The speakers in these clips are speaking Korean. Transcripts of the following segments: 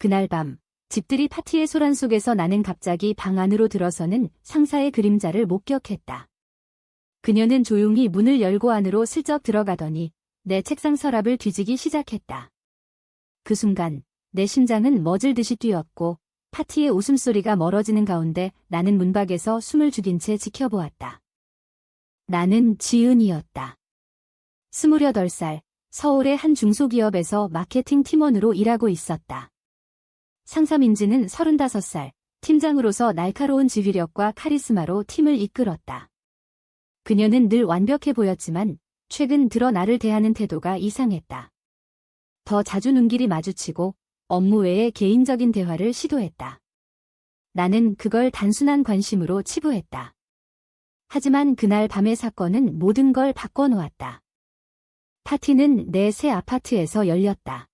그날 밤, 집들이 파티의 소란 속에서 나는 갑자기 방 안으로 들어서는 상사의 그림자를 목격했다. 그녀는 조용히 문을 열고 안으로 슬쩍 들어가더니 내 책상 서랍을 뒤지기 시작했다. 그 순간 내 심장은 멎을 듯이 뛰었고 파티의 웃음소리가 멀어지는 가운데 나는 문밖에서 숨을 죽인 채 지켜보았다. 나는 지은이었다. 28살, 서울의 한 중소기업에서 마케팅 팀원으로 일하고 있었다. 상사 민지는 35살, 팀장으로서 날카로운 지휘력과 카리스마로 팀을 이끌었다. 그녀는 늘 완벽해 보였지만 최근 들어 나를 대하는 태도가 이상했다. 더 자주 눈길이 마주치고 업무 외의 개인적인 대화를 시도했다. 나는 그걸 단순한 관심으로 치부했다. 하지만 그날 밤의 사건은 모든 걸 바꿔놓았다. 파티는 내 새 아파트에서 열렸다.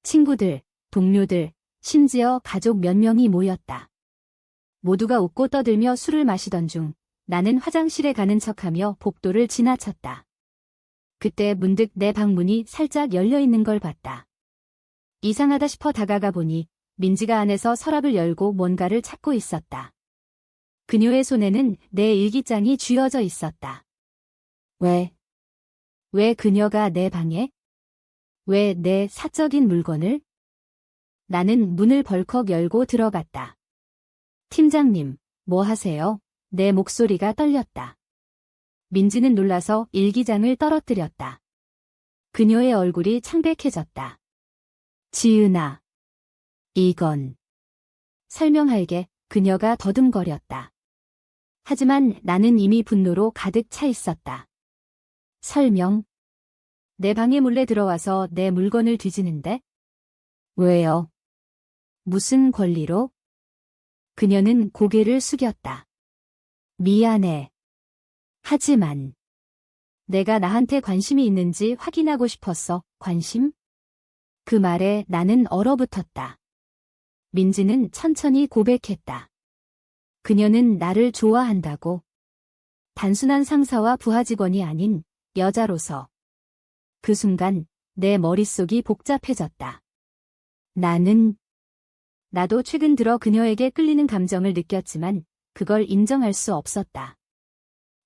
친구들, 동료들, 심지어 가족 몇 명이 모였다. 모두가 웃고 떠들며 술을 마시던 중 나는 화장실에 가는 척하며 복도를 지나쳤다. 그때 문득 내 방문이 살짝 열려있는 걸 봤다. 이상하다 싶어 다가가 보니 민지가 안에서 서랍을 열고 뭔가를 찾고 있었다. 그녀의 손에는 내 일기장이 쥐어져 있었다. 왜 그녀가 내 방에? 왜 내 사적인 물건을? 나는 문을 벌컥 열고 들어갔다. 팀장님, 뭐 하세요? 내 목소리가 떨렸다. 민지는 놀라서 일기장을 떨어뜨렸다. 그녀의 얼굴이 창백해졌다. 지은아. 이건. 설명할게. 그녀가 더듬거렸다. 하지만 나는 이미 분노로 가득 차 있었다. 설명. 내 방에 몰래 들어와서 내 물건을 뒤지는데? 왜요? 무슨 권리로? 그녀는 고개를 숙였다. 미안해. 하지만 내가 나한테 관심이 있는지 확인하고 싶었어. 관심? 그 말에 나는 얼어붙었다. 민지는 천천히 고백했다. 그녀는 나를 좋아한다고. 단순한 상사와 부하 직원이 아닌 여자로서. 그 순간 내 머릿속이 복잡해졌다. 나도 최근 들어 그녀에게 끌리는 감정을 느꼈지만 그걸 인정할 수 없었다.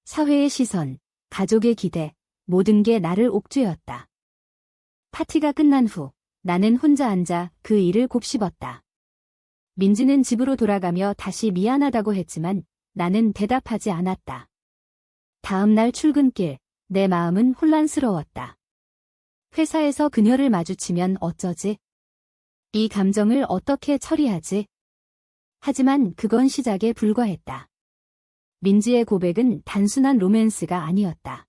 사회의 시선, 가족의 기대, 모든 게 나를 옥죄었다. 파티가 끝난 후 나는 혼자 앉아 그 일을 곱씹었다. 민지는 집으로 돌아가며 다시 미안하다고 했지만 나는 대답하지 않았다. 다음 날 출근길, 내 마음은 혼란스러웠다. 회사에서 그녀를 마주치면 어쩌지? 이 감정을 어떻게 처리하지? 하지만 그건 시작에 불과했다. 민지의 고백은 단순한 로맨스가 아니었다.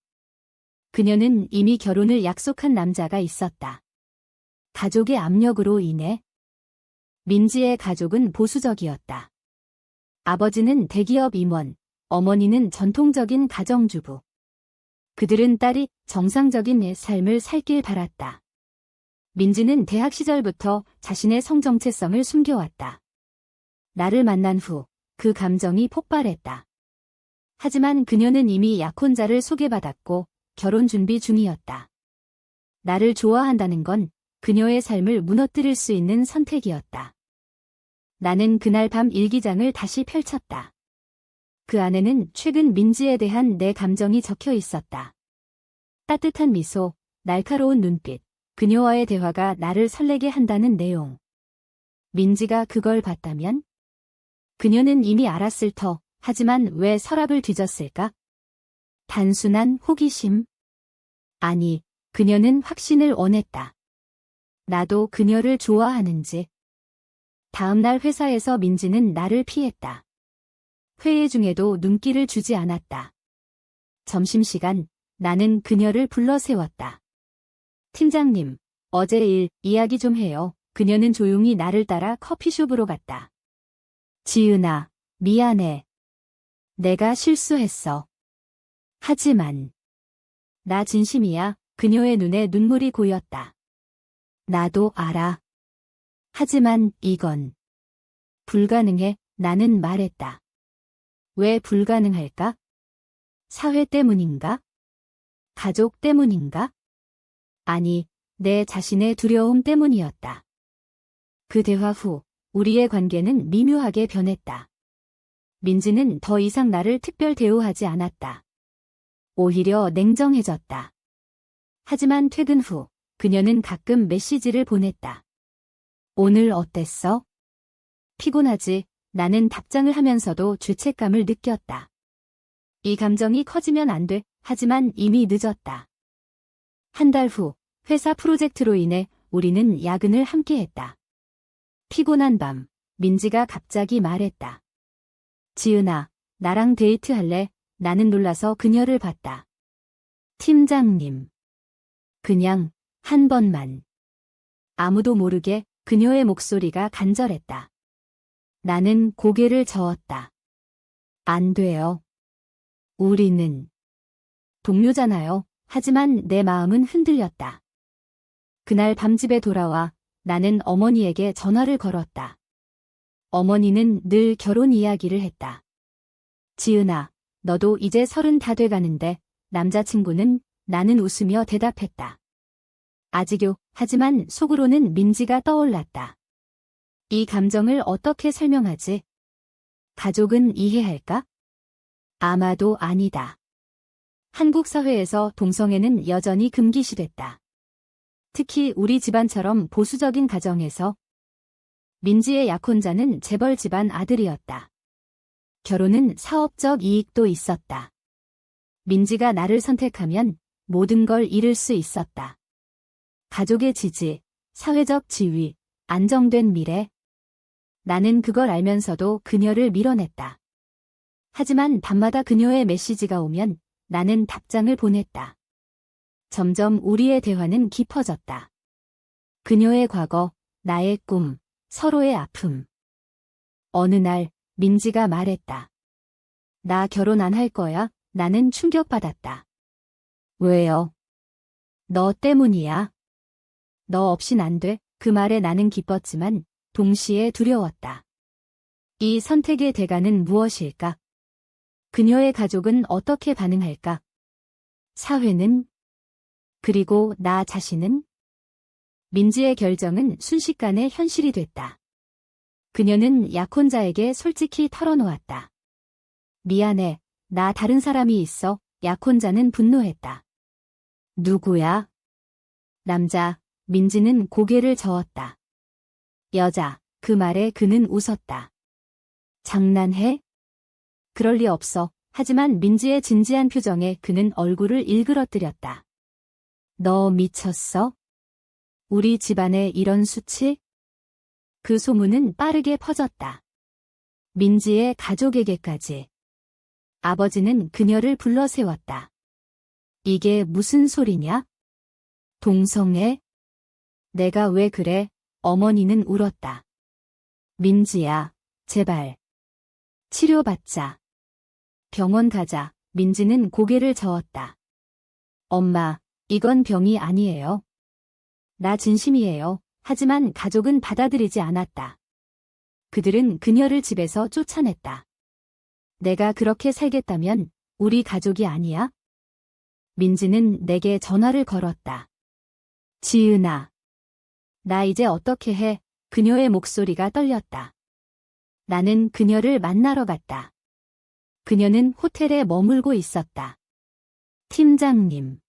그녀는 이미 결혼을 약속한 남자가 있었다. 가족의 압력으로 인해 민지의 가족은 보수적이었다. 아버지는 대기업 임원, 어머니는 전통적인 가정주부. 그들은 딸이 정상적인 삶을 살길 바랐다. 민지는 대학 시절부터 자신의 성 정체성을 숨겨왔다. 나를 만난 후 그 감정이 폭발했다. 하지만 그녀는 이미 약혼자를 소개받았고 결혼 준비 중이었다. 나를 좋아한다는 건 그녀의 삶을 무너뜨릴 수 있는 선택이었다. 나는 그날 밤 일기장을 다시 펼쳤다. 그 안에는 최근 민지에 대한 내 감정이 적혀 있었다. 따뜻한 미소, 날카로운 눈빛, 그녀와의 대화가 나를 설레게 한다는 내용. 민지가 그걸 봤다면? 그녀는 이미 알았을 터, 하지만 왜 서랍을 뒤졌을까? 단순한 호기심? 아니, 그녀는 확신을 원했다. 나도 그녀를 좋아하는지. 다음 날 회사에서 민지는 나를 피했다. 회의 중에도 눈길을 주지 않았다. 점심시간, 나는 그녀를 불러 세웠다. 팀장님, 어제 일 이야기 좀 해요. 그녀는 조용히 나를 따라 커피숍으로 갔다. 지은아, 미안해. 내가 실수했어. 하지만 나 진심이야. 그녀의 눈에 눈물이 고였다. 나도 알아. 하지만 이건 불가능해. 나는 말했다. 왜 불가능할까? 사회 때문인가? 가족 때문인가? 아니, 내 자신의 두려움 때문이었다. 그 대화 후 우리의 관계는 미묘하게 변했다. 민지는 더 이상 나를 특별 대우하지 않았다. 오히려 냉정해졌다. 하지만 퇴근 후 그녀는 가끔 메시지를 보냈다. 오늘 어땠어? 피곤하지? 나는 답장을 하면서도 죄책감을 느꼈다. 이 감정이 커지면 안 돼. 하지만 이미 늦었다. 한 달 후 회사 프로젝트로 인해 우리는 야근을 함께 했다. 피곤한 밤, 민지가 갑자기 말했다. 지은아, 나랑 데이트할래? 나는 놀라서 그녀를 봤다. 팀장님. 그냥 한 번만. 아무도 모르게 그녀의 목소리가 간절했다. 나는 고개를 저었다. 안 돼요. 우리는 동료잖아요. 하지만 내 마음은 흔들렸다. 그날 밤 집에 돌아와 나는 어머니에게 전화를 걸었다. 어머니는 늘 결혼 이야기를 했다. 지은아, 너도 이제 30 다 돼가는데 남자친구는? 나는 웃으며 대답했다. 아직요. 하지만 속으로는 민지가 떠올랐다. 이 감정을 어떻게 설명하지? 가족은 이해할까? 아마도 아니다. 한국 사회에서 동성애는 여전히 금기시됐다. 특히 우리 집안처럼 보수적인 가정에서. 민지의 약혼자는 재벌 집안 아들이었다. 결혼은 사업적 이익도 있었다. 민지가 나를 선택하면 모든 걸 잃을 수 있었다. 가족의 지지, 사회적 지위, 안정된 미래. 나는 그걸 알면서도 그녀를 밀어냈다. 하지만 밤마다 그녀의 메시지가 오면 나는 답장을 보냈다. 점점 우리의 대화는 깊어졌다. 그녀의 과거, 나의 꿈, 서로의 아픔. 어느 날 민지가 말했다. 나 결혼 안 할 거야. 나는 충격받았다. 왜요? 너 때문이야. 너 없인 안 돼. 그 말에 나는 기뻤지만 동시에 두려웠다. 이 선택의 대가는 무엇일까? 그녀의 가족은 어떻게 반응할까? 사회는? 그리고 나 자신은? 민지의 결정은 순식간에 현실이 됐다. 그녀는 약혼자에게 솔직히 털어놓았다. 미안해. 나 다른 사람이 있어. 약혼자는 분노했다. 누구야? 남자. 민지는 고개를 저었다. 여자. 그 말에 그는 웃었다. 장난해? 그럴 리 없어. 하지만 민지의 진지한 표정에 그는 얼굴을 일그러뜨렸다. 너 미쳤어? 우리 집안에 이런 수치? 그 소문은 빠르게 퍼졌다. 민지의 가족에게까지. 아버지는 그녀를 불러 세웠다. 이게 무슨 소리냐? 동성애? 내가 왜 그래? 어머니는 울었다. 민지야, 제발. 치료받자. 병원 가자. 민지는 고개를 저었다. 엄마, 이건 병이 아니에요. 나 진심이에요. 하지만 가족은 받아들이지 않았다. 그들은 그녀를 집에서 쫓아냈다. 내가 그렇게 살겠다면 우리 가족이 아니야? 민지는 내게 전화를 걸었다. 지은아. 나 이제 어떻게 해? 그녀의 목소리가 떨렸다. 나는 그녀를 만나러 갔다. 그녀는 호텔에 머물고 있었다. 팀장님.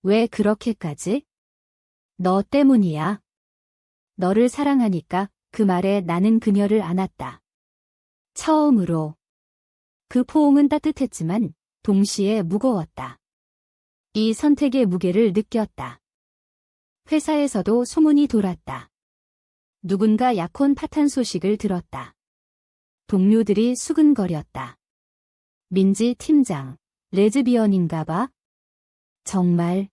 왜 그렇게까지? 너 때문이야. 너를 사랑하니까. 그 말에 나는 그녀를 안았다. 처음으로. 그 포옹은 따뜻했지만 동시에 무거웠다. 이 선택의 무게를 느꼈다. 회사에서도 소문이 돌았다. 누군가 약혼 파탄 소식을 들었다. 동료들이 수근거렸다. 민지 팀장, 레즈비언인가 봐? 정말?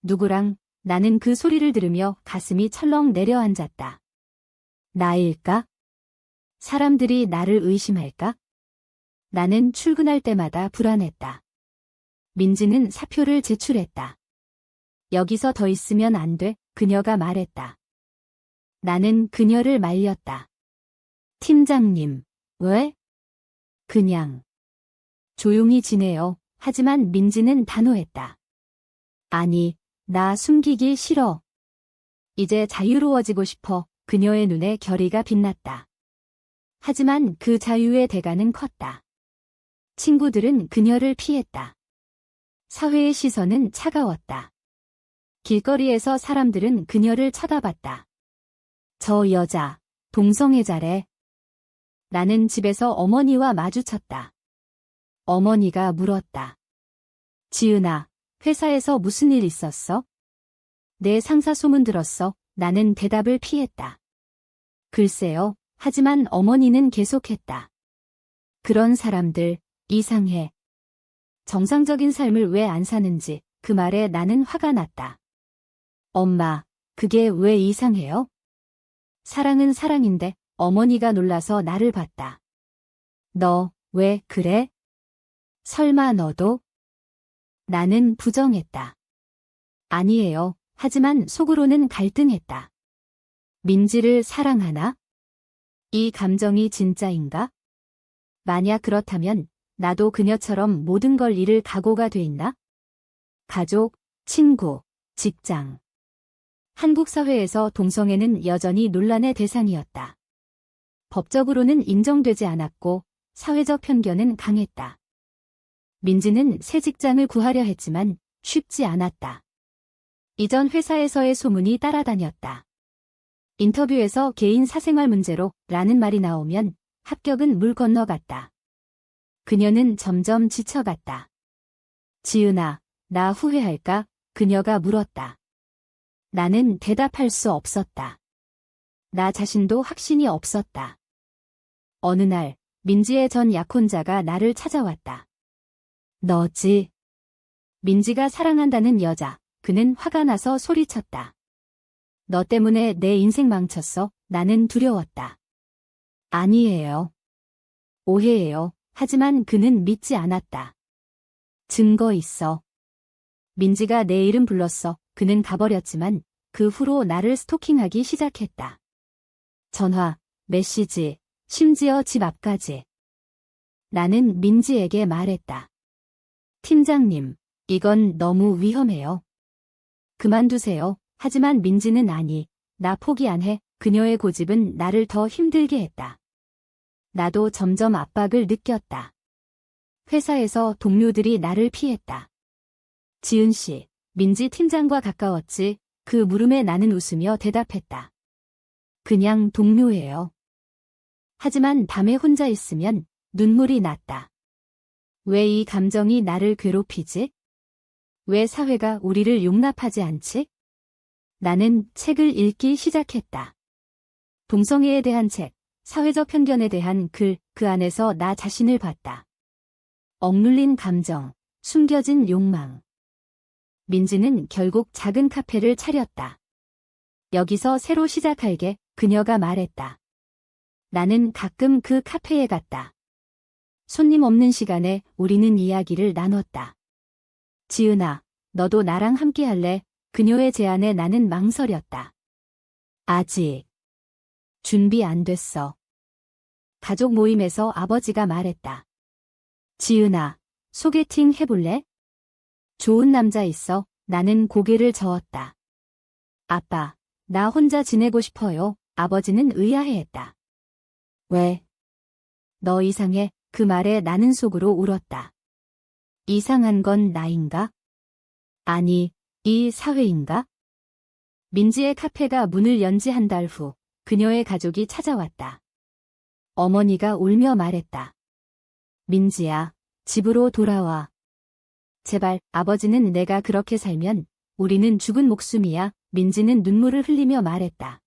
누구랑? 나는 그 소리를 들으며 가슴이 철렁 내려앉았다. 나일까? 사람들이 나를 의심할까? 나는 출근할 때마다 불안했다. 민지는 사표를 제출했다. 여기서 더 있으면 안 돼, 그녀가 말했다. 나는 그녀를 말렸다. 팀장님, 왜? 그냥. 조용히 지내요. 하지만 민지는 단호했다. 아니, 나 숨기기 싫어. 이제 자유로워지고 싶어. 그녀의 눈에 결의가 빛났다. 하지만 그 자유의 대가는 컸다. 친구들은 그녀를 피했다. 사회의 시선은 차가웠다. 길거리에서 사람들은 그녀를 쳐다봤다. 저 여자, 동성애자래. 나는 집에서 어머니와 마주쳤다. 어머니가 물었다. 지은아, 회사에서 무슨 일 있었어? 내 상사 소문 들었어. 나는 대답을 피했다. 글쎄요. 하지만 어머니는 계속했다. 그런 사람들, 이상해. 정상적인 삶을 왜 안 사는지 그 말에 나는 화가 났다. 엄마, 그게 왜 이상해요? 사랑은 사랑인데 어머니가 놀라서 나를 봤다. 너, 왜 그래? 설마 너도? 나는 부정했다. 아니에요. 하지만 속으로는 갈등했다. 민지를 사랑하나? 이 감정이 진짜인가? 만약 그렇다면 나도 그녀처럼 모든 걸 잃을 각오가 돼 있나? 가족, 친구, 직장. 한국 사회에서 동성애는 여전히 논란의 대상이었다. 법적으로는 인정되지 않았고 사회적 편견은 강했다. 민지는 새 직장을 구하려 했지만 쉽지 않았다. 이전 회사에서의 소문이 따라다녔다. 인터뷰에서 개인 사생활 문제로 라는 말이 나오면 합격은 물 건너갔다. 그녀는 점점 지쳐갔다. 지은아, 나 후회할까? 그녀가 물었다. 나는 대답할 수 없었다. 나 자신도 확신이 없었다. 어느 날 민지의 전 약혼자가 나를 찾아왔다. 너지? 민지가 사랑한다는 여자. 그는 화가 나서 소리쳤다. 너 때문에 내 인생 망쳤어. 나는 두려웠다. 아니에요. 오해예요. 하지만 그는 믿지 않았다. 증거 있어. 민지가 내 이름 불렀어. 그는 가버렸지만 그 후로 나를 스토킹하기 시작했다. 전화, 메시지, 심지어 집 앞까지. 나는 민지에게 말했다. 팀장님, 이건 너무 위험해요. 그만두세요. 하지만 민지는 아니, 나 포기 안 해. 그녀의 고집은 나를 더 힘들게 했다. 나도 점점 압박을 느꼈다. 회사에서 동료들이 나를 피했다. 지은 씨, 민지 팀장과 가까웠지. 그 물음에 나는 웃으며 대답했다. 그냥 동료예요. 하지만 밤에 혼자 있으면 눈물이 났다. 왜 이 감정이 나를 괴롭히지? 왜 사회가 우리를 용납하지 않지? 나는 책을 읽기 시작했다. 동성애에 대한 책, 사회적 편견에 대한 글, 그 안에서 나 자신을 봤다. 억눌린 감정, 숨겨진 욕망. 민지는 결국 작은 카페를 차렸다. 여기서 새로 시작할게, 그녀가 말했다. 나는 가끔 그 카페에 갔다. 손님 없는 시간에 우리는 이야기를 나눴다. 지은아, 너도 나랑 함께 할래? 그녀의 제안에 나는 망설였다. 아직 준비 안 됐어. 가족 모임에서 아버지가 말했다. 지은아, 소개팅 해볼래? 좋은 남자 있어. 나는 고개를 저었다. 아빠, 나 혼자 지내고 싶어요. 아버지는 의아해했다. 왜? 너 이상해. 그 말에 나는 속으로 울었다. 이상한 건 나인가? 아니, 이 사회인가? 민지의 카페가 문을 연 지 한 달 후, 그녀의 가족이 찾아왔다. 어머니가 울며 말했다. 민지야, 집으로 돌아와. 제발, 아버지는 내가 그렇게 살면 우리는 죽은 목숨이야. 민지는 눈물을 흘리며 말했다.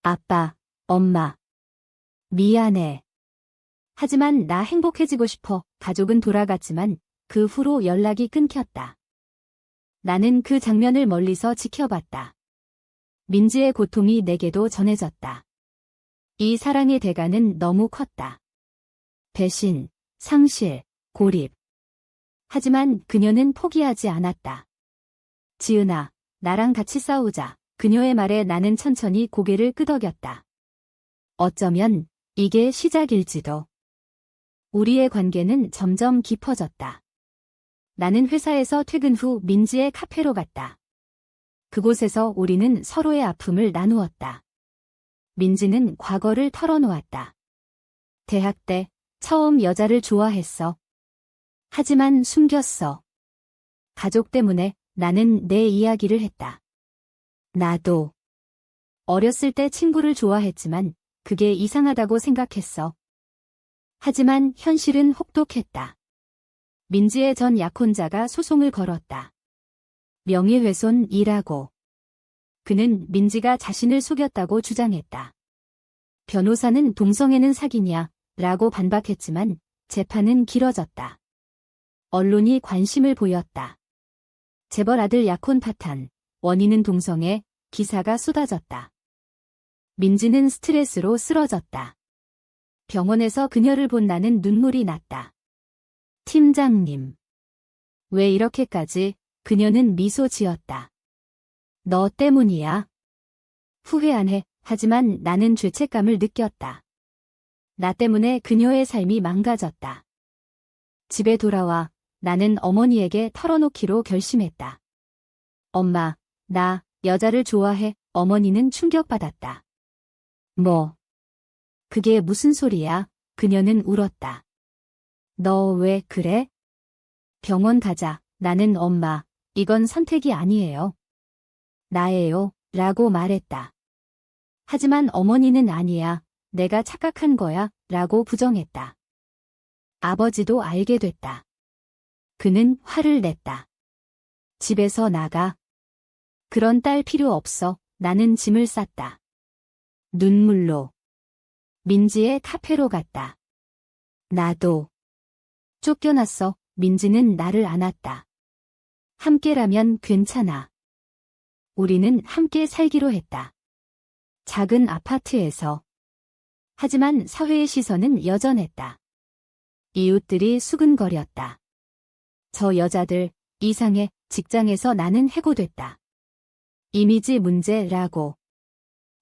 아빠, 엄마. 미안해. 하지만 나 행복해지고 싶어. 가족은 돌아갔지만 그 후로 연락이 끊겼다. 나는 그 장면을 멀리서 지켜봤다. 민지의 고통이 내게도 전해졌다. 이 사랑의 대가는 너무 컸다. 배신, 상실, 고립. 하지만 그녀는 포기하지 않았다. 지은아, 나랑 같이 싸우자. 그녀의 말에 나는 천천히 고개를 끄덕였다. 어쩌면 이게 시작일지도. 우리의 관계는 점점 깊어졌다. 나는 회사에서 퇴근 후 민지의 카페로 갔다. 그곳에서 우리는 서로의 아픔을 나누었다. 민지는 과거를 털어놓았다. 대학 때 처음 여자를 좋아했어. 하지만 숨겼어. 가족 때문에 나는 내 이야기를 했다. 나도. 어렸을 때 친구를 좋아했지만 그게 이상하다고 생각했어. 하지만 현실은 혹독했다. 민지의 전 약혼자가 소송을 걸었다. 명예훼손이라고. 그는 민지가 자신을 속였다고 주장했다. 변호사는 동성애는 사기냐 라고 반박했지만 재판은 길어졌다. 언론이 관심을 보였다. 재벌 아들 약혼 파탄, 원인은 동성애, 기사가 쏟아졌다. 민지는 스트레스로 쓰러졌다. 병원에서 그녀를 본 나는 눈물이 났다. 팀장님. 왜 이렇게까지? 그녀는 미소 지었다. 너 때문이야. 후회 안 해. 하지만 나는 죄책감을 느꼈다. 나 때문에 그녀의 삶이 망가졌다. 집에 돌아와 나는 어머니에게 털어놓기로 결심했다. 엄마, 나 여자를 좋아해. 어머니는 충격받았다. 뭐? 그게 무슨 소리야? 그녀는 울었다. 너 왜 그래? 병원 가자. 나는 엄마, 이건 선택이 아니에요. 나예요. 라고 말했다. 하지만 어머니는 아니야. 내가 착각한 거야. 라고 부정했다. 아버지도 알게 됐다. 그는 화를 냈다. 집에서 나가. 그런 딸 필요 없어. 나는 짐을 쌌다. 눈물로. 민지의 카페로 갔다. 나도. 쫓겨났어. 민지는 나를 안았다. 함께라면 괜찮아. 우리는 함께 살기로 했다. 작은 아파트에서. 하지만 사회의 시선은 여전했다. 이웃들이 수근거렸다. 저 여자들, 이상해. 직장에서 나는 해고됐다. 이미지 문제라고.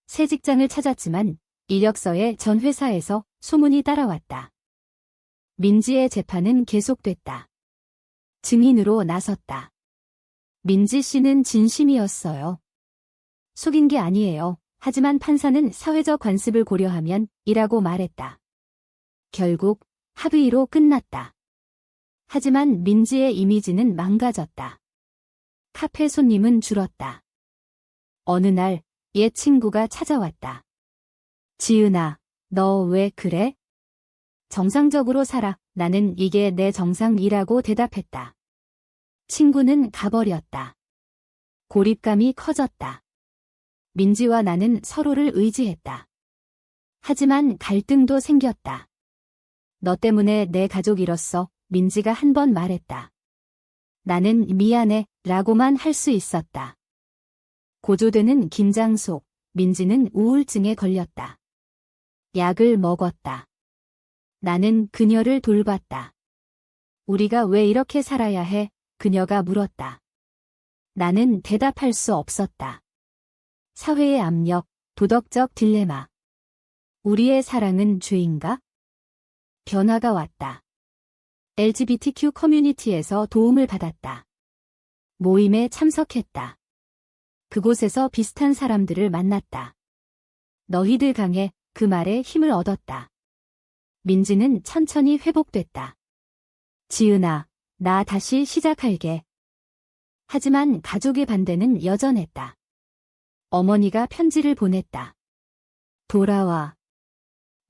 새 직장을 찾았지만 이력서에 전 회사에서 소문이 따라왔다. 민지의 재판은 계속됐다. 증인으로 나섰다. 민지 씨는 진심이었어요. 속인 게 아니에요. 하지만 판사는 사회적 관습을 고려하면 이라고 말했다. 결국 합의로 끝났다. 하지만 민지의 이미지는 망가졌다. 카페 손님은 줄었다. 어느 날 옛 친구가 찾아왔다. 지은아, 너 왜 그래? 정상적으로 살아. 나는 이게 내 정상이라고 대답했다. 친구는 가버렸다. 고립감이 커졌다. 민지와 나는 서로를 의지했다. 하지만 갈등도 생겼다. 너 때문에 내 가족 잃었어. 민지가 한 번 말했다. 나는 미안해 라고만 할 수 있었다. 고조되는 긴장 속 민지는 우울증에 걸렸다. 약을 먹었다. 나는 그녀를 돌봤다. 우리가 왜 이렇게 살아야 해? 그녀가 물었다. 나는 대답할 수 없었다. 사회의 압력, 도덕적 딜레마. 우리의 사랑은 죄인가? 변화가 왔다. LGBTQ 커뮤니티에서 도움을 받았다. 모임에 참석했다. 그곳에서 비슷한 사람들을 만났다. 너희들 강해. 그 말에 힘을 얻었다. 민지는 천천히 회복됐다. 지은아, 나 다시 시작할게. 하지만 가족의 반대는 여전했다. 어머니가 편지를 보냈다. 돌아와.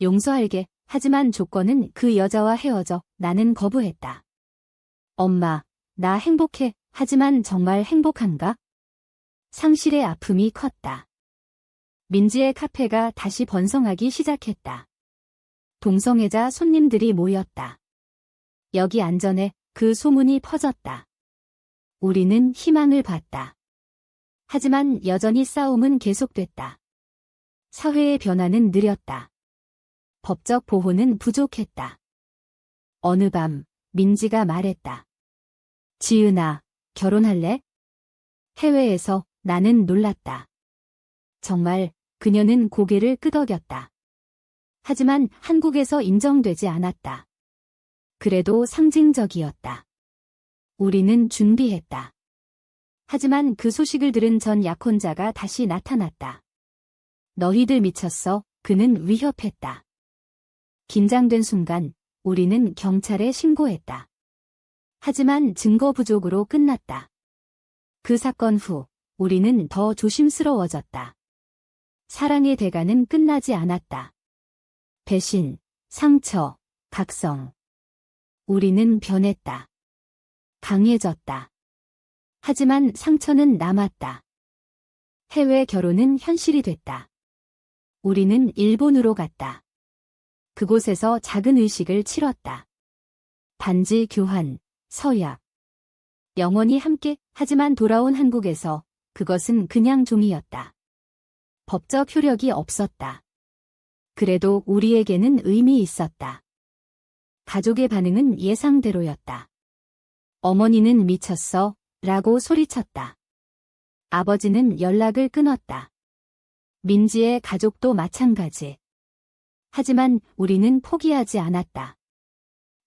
용서할게. 하지만 조건은 그 여자와 헤어져. 나는 거부했다. 엄마, 나 행복해. 하지만 정말 행복한가? 상실의 아픔이 컸다. 민지의 카페가 다시 번성하기 시작했다. 동성애자 손님들이 모였다. 여기 안전해. 그 소문이 퍼졌다. 우리는 희망을 봤다. 하지만 여전히 싸움은 계속됐다. 사회의 변화는 느렸다. 법적 보호는 부족했다. 어느 밤 민지가 말했다. 지은아, 결혼할래? 해외에서 나는 놀랐다. 정말 그녀는 고개를 끄덕였다. 하지만 한국에서 인정되지 않았다. 그래도 상징적이었다. 우리는 준비했다. 하지만 그 소식을 들은 전 약혼자가 다시 나타났다. 너희들 미쳤어. 그는 위협했다. 긴장된 순간 우리는 경찰에 신고했다. 하지만 증거 부족으로 끝났다. 그 사건 후 우리는 더 조심스러워졌다. 사랑의 대가는 끝나지 않았다. 배신, 상처, 각성. 우리는 변했다. 강해졌다. 하지만 상처는 남았다. 해외 결혼은 현실이 됐다. 우리는 일본으로 갔다. 그곳에서 작은 의식을 치렀다. 반지 교환, 서약. 영원히 함께, 하지만 돌아온 한국에서 그것은 그냥 종이었다. 법적 효력이 없었다. 그래도 우리에게는 의미 있었다. 가족의 반응은 예상대로였다. 어머니는 미쳤어, 라고 소리쳤다. 아버지는 연락을 끊었다. 민지의 가족도 마찬가지. 하지만 우리는 포기하지 않았다.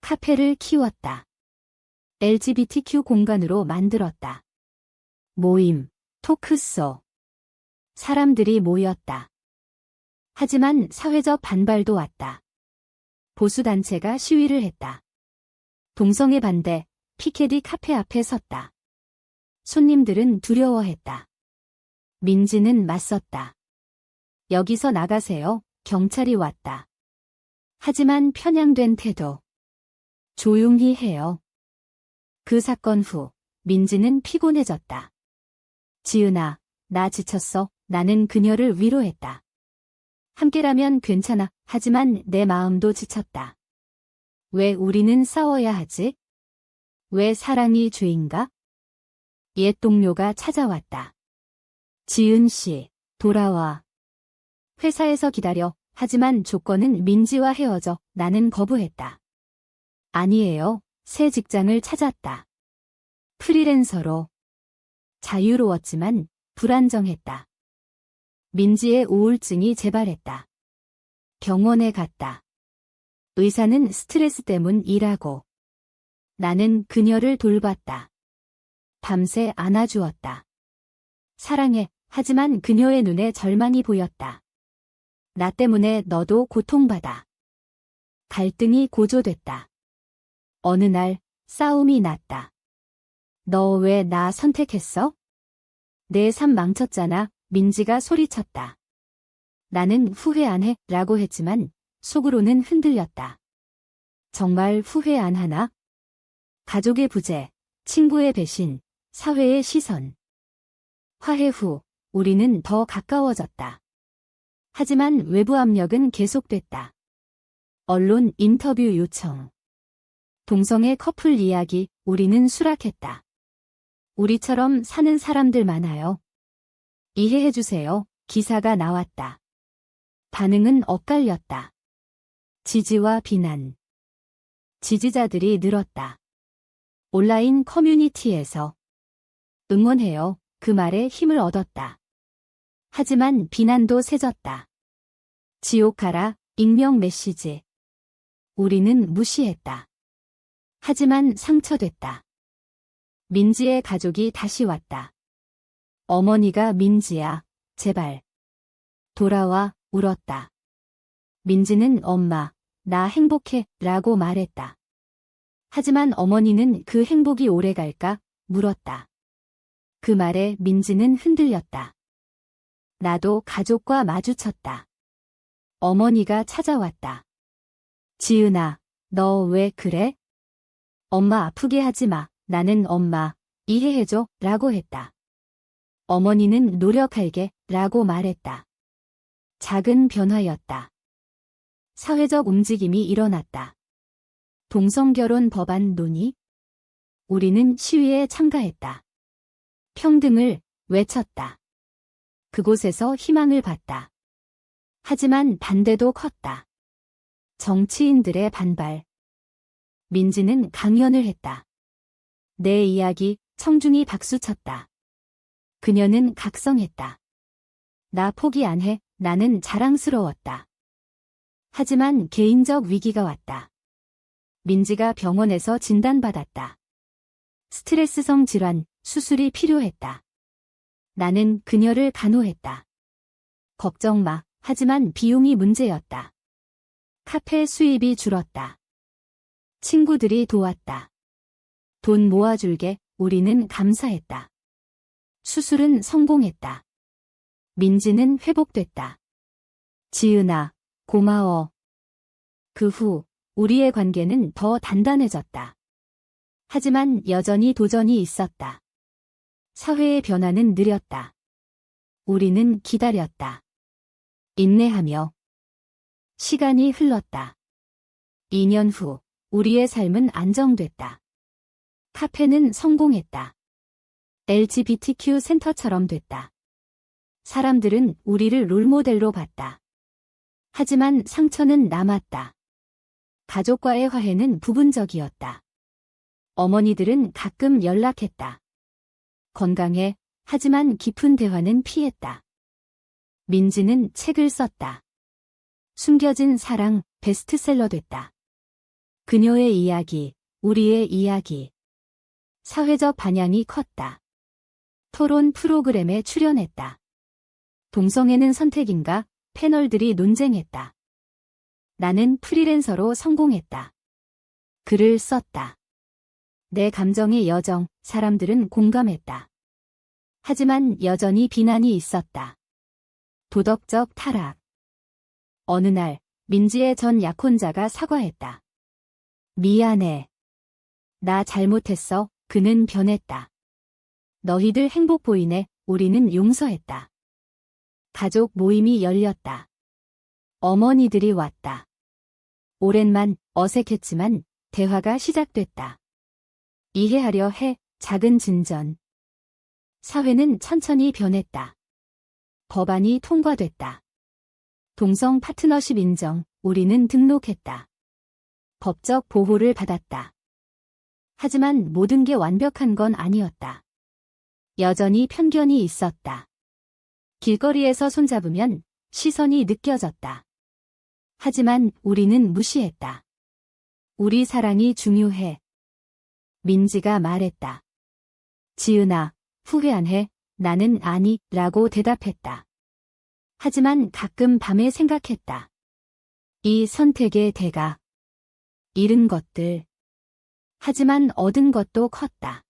카페를 키웠다. LGBTQ 공간으로 만들었다. 모임, 토크쇼. 사람들이 모였다. 하지만 사회적 반발도 왔다. 보수단체가 시위를 했다. 동성애 반대, 피케디 카페 앞에 섰다. 손님들은 두려워했다. 민지는 맞섰다. 여기서 나가세요. 경찰이 왔다. 하지만 편향된 태도. 조용히 해요. 그 사건 후 민지는 피곤해졌다. 지은아, 나 지쳤어. 나는 그녀를 위로했다. 함께라면 괜찮아. 하지만 내 마음도 지쳤다. 왜 우리는 싸워야 하지? 왜 사랑이 죄인가? 옛 동료가 찾아왔다. 지은 씨, 돌아와. 회사에서 기다려. 하지만 조건은 민지와 헤어져. 나는 거부했다. 아니에요. 새 직장을 찾았다. 프리랜서로. 자유로웠지만 불안정했다. 민지의 우울증이 재발했다. 병원에 갔다. 의사는 스트레스 때문 일하고. 나는 그녀를 돌봤다. 밤새 안아주었다. 사랑해. 하지만 그녀의 눈에 절망이 보였다. 나 때문에 너도 고통받아. 갈등이 고조됐다. 어느 날 싸움이 났다. 너 왜 나 선택했어? 내 삶 망쳤잖아. 민지가 소리쳤다. 나는 후회 안 해. 라고 했지만 속으로는 흔들렸다. 정말 후회 안 하나? 가족의 부재, 친구의 배신, 사회의 시선. 화해 후 우리는 더 가까워졌다. 하지만 외부 압력은 계속됐다. 언론 인터뷰 요청. 동성애 커플 이야기. 우리는 수락했다. 우리처럼 사는 사람들 많아요. 이해해주세요. 기사가 나왔다. 반응은 엇갈렸다. 지지와 비난. 지지자들이 늘었다. 온라인 커뮤니티에서 응원해요. 그 말에 힘을 얻었다. 하지만 비난도 세졌다. 지옥 가라. 익명 메시지. 우리는 무시했다. 하지만 상처됐다. 민지의 가족이 다시 왔다. 어머니가 민지야, 제발. 돌아와. 울었다. 민지는 엄마, 나 행복해. 라고 말했다. 하지만 어머니는 그 행복이 오래 갈까? 물었다. 그 말에 민지는 흔들렸다. 나도 가족과 마주쳤다. 어머니가 찾아왔다. 지은아, 너 왜 그래? 엄마 아프게 하지 마. 나는 엄마, 이해해줘. 라고 했다. 어머니는 노력할게. 라고 말했다. 작은 변화였다. 사회적 움직임이 일어났다. 동성결혼 법안 논의? 우리는 시위에 참가했다. 평등을 외쳤다. 그곳에서 희망을 봤다. 하지만 반대도 컸다. 정치인들의 반발. 민지는 강연을 했다. 내 이야기. 청중이 박수쳤다. 그녀는 각성했다. 나 포기 안 해. 나는 자랑스러웠다. 하지만 개인적 위기가 왔다. 민지가 병원에서 진단받았다. 스트레스성 질환, 수술이 필요했다. 나는 그녀를 간호했다. 걱정 마. 하지만 비용이 문제였다. 카페 수입이 줄었다. 친구들이 도왔다. 돈 모아줄게. 우리는 감사했다. 수술은 성공했다. 민지는 회복됐다. 지은아, 고마워. 그 후 우리의 관계는 더 단단해졌다. 하지만 여전히 도전이 있었다. 사회의 변화는 느렸다. 우리는 기다렸다. 인내하며. 시간이 흘렀다. 2년 후 우리의 삶은 안정됐다. 카페는 성공했다. LGBTQ 센터처럼 됐다. 사람들은 우리를 롤모델로 봤다. 하지만 상처는 남았다. 가족과의 화해는 부분적이었다. 어머니들은 가끔 연락했다. 건강해. 하지만 깊은 대화는 피했다. 민지는 책을 썼다. 숨겨진 사랑, 베스트셀러 됐다. 그녀의 이야기, 우리의 이야기. 사회적 반향이 컸다. 토론 프로그램에 출연했다. 동성애는 선택인가? 패널들이 논쟁했다. 나는 프리랜서로 성공했다. 글을 썼다. 내 감정의 여정, 사람들은 공감했다. 하지만 여전히 비난이 있었다. 도덕적 타락. 어느 날 민지의 전 약혼자가 사과했다. 미안해. 나 잘못했어. 그는 변했다. 너희들 행복 보이네. 우리는 용서했다. 가족 모임이 열렸다. 어머니들이 왔다. 오랜만 어색했지만 대화가 시작됐다. 이해하려 해. 작은 진전. 사회는 천천히 변했다. 법안이 통과됐다. 동성 파트너십 인정. 우리는 등록했다. 법적 보호를 받았다. 하지만 모든 게 완벽한 건 아니었다. 여전히 편견이 있었다. 길거리에서 손잡으면 시선이 느껴졌다. 하지만 우리는 무시했다. 우리 사랑이 중요해. 민지가 말했다. 지은아, 후회 안 해? 나는 아니, 라고 대답했다. 하지만 가끔 밤에 생각했다. 이 선택의 대가. 잃은 것들. 하지만 얻은 것도 컸다.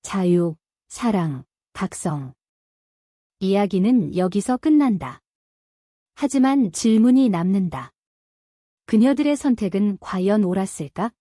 자유, 사랑, 각성. 이야기는 여기서 끝난다. 하지만 질문이 남는다. 그녀들의 선택은 과연 옳았을까?